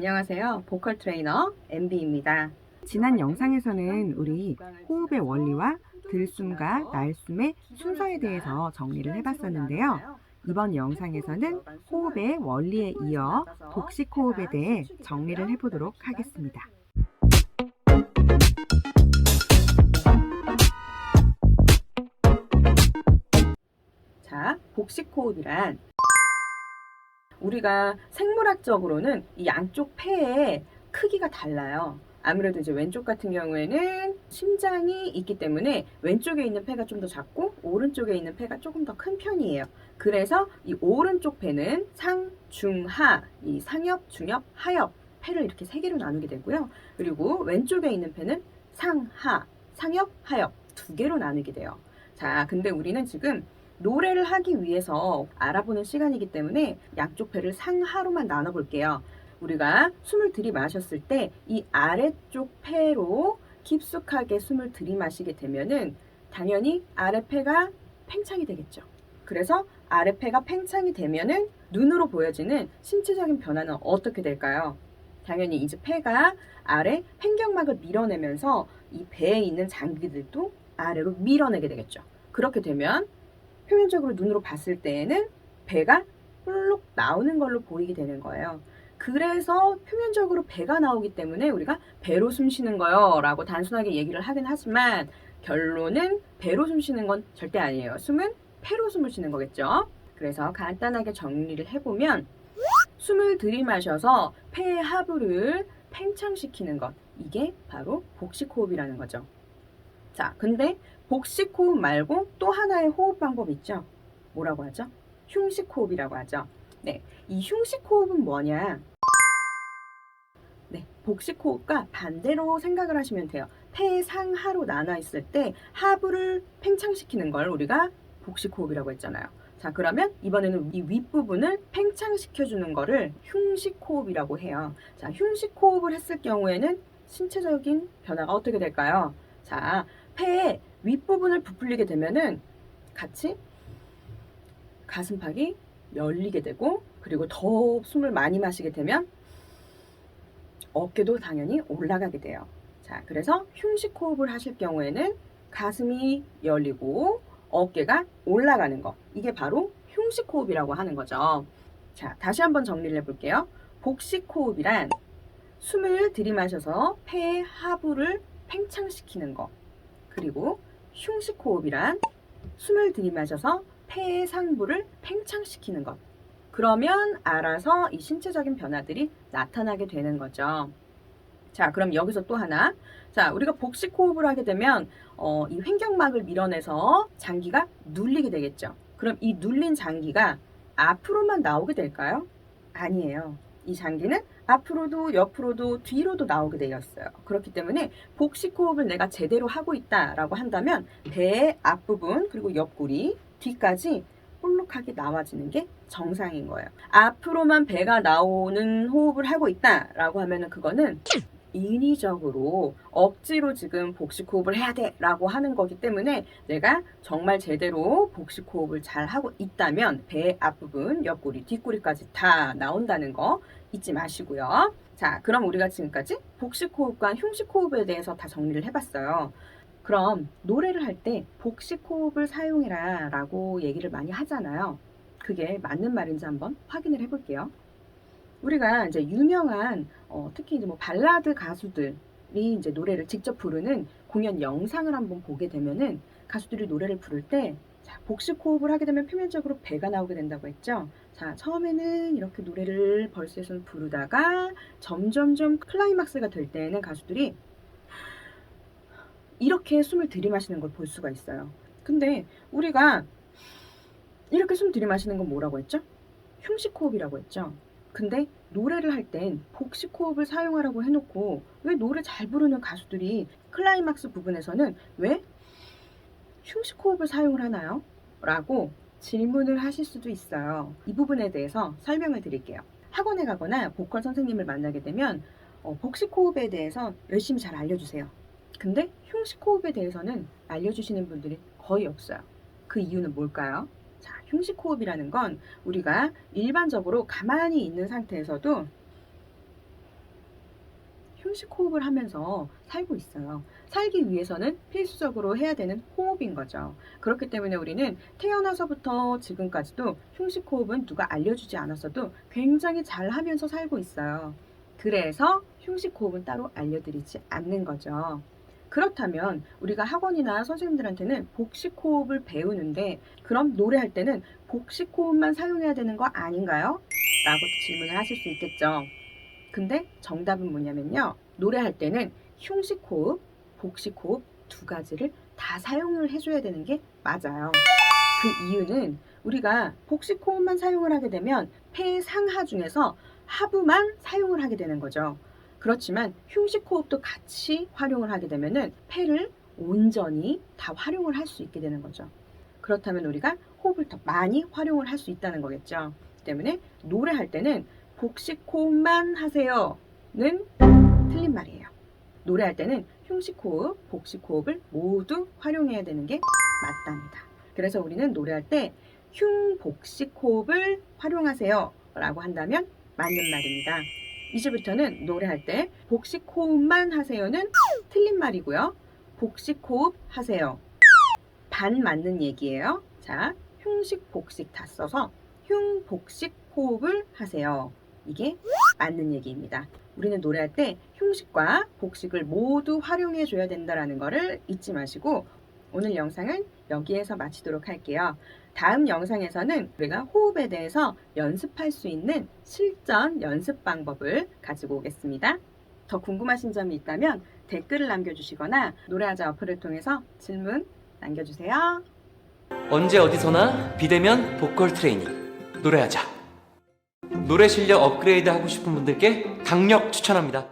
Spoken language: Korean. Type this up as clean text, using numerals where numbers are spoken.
안녕하세요. 보컬 트레이너 MB입니다. 지난 영상에서는 우리 호흡의 원리와 들숨과 날숨의 순서에 대해서 정리를 해봤었는데요. 이번 영상에서는 호흡의 원리에 이어 복식 호흡에 대해 정리를 해보도록 하겠습니다. 자, 복식 호흡이란 우리가 생물학적으로는 이 양쪽 폐의 크기가 달라요. 아무래도 이제 왼쪽 같은 경우에는 심장이 있기 때문에 왼쪽에 있는 폐가 좀 더 작고 오른쪽에 있는 폐가 조금 더 큰 편이에요. 그래서 이 오른쪽 폐는 상, 중, 하, 이 상엽, 중엽, 하엽 폐를 이렇게 세 개로 나누게 되고요. 그리고 왼쪽에 있는 폐는 상, 하, 상엽, 하엽 두 개로 나누게 돼요. 자, 근데 우리는 지금 노래를 하기 위해서 알아보는 시간이기 때문에 양쪽 폐를 상하로만 나눠 볼게요. 우리가 숨을 들이마셨을 때 이 아래쪽 폐로 깊숙하게 숨을 들이마시게 되면은 당연히 아래 폐가 팽창이 되겠죠. 그래서 아래 폐가 팽창이 되면은 눈으로 보여지는 신체적인 변화는 어떻게 될까요? 당연히 이제 폐가 아래 횡격막을 밀어내면서 이 배에 있는 장기들도 아래로 밀어내게 되겠죠. 그렇게 되면 표면적으로 눈으로 봤을 때에는 배가 뿔룩 나오는 걸로 보이게 되는 거예요. 그래서 표면적으로 배가 나오기 때문에 우리가 배로 숨 쉬는 거요 라고 단순하게 얘기를 하긴 하지만 결론은 배로 숨 쉬는 건 절대 아니에요. 숨은 폐로 숨을 쉬는 거겠죠. 그래서 간단하게 정리를 해보면 숨을 들이마셔서 폐의 하부를 팽창시키는 것, 이게 바로 복식호흡이라는 거죠. 자, 근데 복식호흡 말고 또 하나의 호흡 방법 있죠? 뭐라고 하죠? 흉식호흡이라고 하죠. 네, 이 흉식호흡은 뭐냐? 네, 복식호흡과 반대로 생각을 하시면 돼요. 폐의 상하로 나눠 있을 때 하부를 팽창시키는 걸 우리가 복식호흡이라고 했잖아요. 자, 그러면 이번에는 이 윗부분을 팽창시켜주는 거를 흉식호흡이라고 해요. 자, 흉식호흡을 했을 경우에는 신체적인 변화가 어떻게 될까요? 자, 폐의 윗부분을 부풀리게 되면은 같이 가슴팍이 열리게 되고, 그리고 더 숨을 많이 마시게 되면 어깨도 당연히 올라가게 돼요. 자, 그래서 흉식 호흡을 하실 경우에는 가슴이 열리고 어깨가 올라가는 거, 이게 바로 흉식 호흡이라고 하는 거죠. 자, 다시 한번 정리를 해볼게요. 복식 호흡이란 숨을 들이마셔서 폐의 하부를 팽창시키는 거, 그리고 흉식 호흡이란 숨을 들이마셔서 폐의 상부를 팽창시키는 것. 그러면 알아서 이 신체적인 변화들이 나타나게 되는 거죠. 자, 그럼 여기서 또 하나. 자, 우리가 복식 호흡을 하게 되면 이 횡격막을 밀어내서 장기가 눌리게 되겠죠. 그럼 이 눌린 장기가 앞으로만 나오게 될까요? 아니에요. 이 장기는 앞으로도 옆으로도 뒤로도 나오게 되었어요. 그렇기 때문에 복식 호흡을 내가 제대로 하고 있다라고 한다면 배의 앞부분 그리고 옆구리 뒤까지 볼록하게 나와지는 게 정상인 거예요. 앞으로만 배가 나오는 호흡을 하고 있다라고 하면은 그거는 인위적으로 억지로 지금 복식 호흡을 해야 돼 라고 하는 거기 때문에 내가 정말 제대로 복식 호흡을 잘 하고 있다면 배 앞부분, 옆구리, 뒷구리까지 다 나온다는 거 잊지 마시고요. 자, 그럼 우리가 지금까지 복식 호흡과 흉식 호흡에 대해서 다 정리를 해봤어요. 그럼 노래를 할 때 복식 호흡을 사용해라 라고 얘기를 많이 하잖아요. 그게 맞는 말인지 한번 확인을 해볼게요. 우리가 이제 유명한 특히 이제 뭐 발라드 가수들이 이제 노래를 직접 부르는 공연 영상을 한번 보게 되면은 가수들이 노래를 부를 때 자, 복식 호흡을 하게 되면 표면적으로 배가 나오게 된다고 했죠. 자, 처음에는 이렇게 노래를 벌스에서는 부르다가 점점점 클라이막스가 될 때에는 가수들이 이렇게 숨을 들이마시는 걸 볼 수가 있어요. 근데 우리가 이렇게 숨 들이마시는 건 뭐라고 했죠? 흉식 호흡이라고 했죠. 근데 노래를 할 땐 복식 호흡을 사용하라고 해놓고 왜 노래 잘 부르는 가수들이 클라이막스 부분에서는 왜 흉식 호흡을 사용을 하나요? 라고 질문을 하실 수도 있어요. 이 부분에 대해서 설명을 드릴게요. 학원에 가거나 보컬 선생님을 만나게 되면 복식 호흡에 대해서 열심히 잘 알려주세요. 근데 흉식 호흡에 대해서는 알려주시는 분들이 거의 없어요. 그 이유는 뭘까요? 자, 흉식 호흡이라는 건 우리가 일반적으로 가만히 있는 상태에서도 흉식 호흡을 하면서 살고 있어요. 살기 위해서는 필수적으로 해야 되는 호흡인 거죠. 그렇기 때문에 우리는 태어나서부터 지금까지도 흉식 호흡은 누가 알려주지 않았어도 굉장히 잘 하면서 살고 있어요. 그래서 흉식 호흡은 따로 알려드리지 않는 거죠. 그렇다면 우리가 학원이나 선생님들한테는 복식 호흡을 배우는데 그럼 노래할 때는 복식 호흡만 사용해야 되는 거 아닌가요? 라고 질문을 하실 수 있겠죠. 근데 정답은 뭐냐면요. 노래할 때는 흉식 호흡, 복식 호흡 두 가지를 다 사용을 해줘야 되는 게 맞아요. 그 이유는 우리가 복식 호흡만 사용을 하게 되면 폐 상하 중에서 하부만 사용을 하게 되는 거죠. 그렇지만 흉식 호흡도 같이 활용을 하게 되면은 폐를 온전히 다 활용을 할 수 있게 되는 거죠. 그렇다면 우리가 호흡을 더 많이 활용을 할 수 있다는 거겠죠. 때문에 노래할 때는 복식 호흡만 하세요는 틀린 말이에요. 노래할 때는 흉식 호흡, 복식 호흡을 모두 활용해야 되는 게 맞답니다. 그래서 우리는 노래할 때 흉복식 호흡을 활용하세요 라고 한다면 맞는 말입니다. 이제부터는 노래할 때 복식 호흡만 하세요는 틀린 말이고요. 복식 호흡 하세요. 반 맞는 얘기예요. 자, 흉식, 복식 다 써서 흉복식 호흡을 하세요. 이게 맞는 얘기입니다. 우리는 노래할 때 흉식과 복식을 모두 활용해 줘야 된다는 것을 잊지 마시고 오늘 영상은 여기에서 마치도록 할게요. 다음 영상에서는 우리가 호흡에 대해서 연습할 수 있는 실전 연습 방법을 가지고 오겠습니다. 더 궁금하신 점이 있다면 댓글을 남겨주시거나 노래하자 어플을 통해서 질문 남겨주세요. 언제 어디서나 비대면 보컬 트레이닝 노래하자. 노래 실력 업그레이드 하고 싶은 분들께 강력 추천합니다.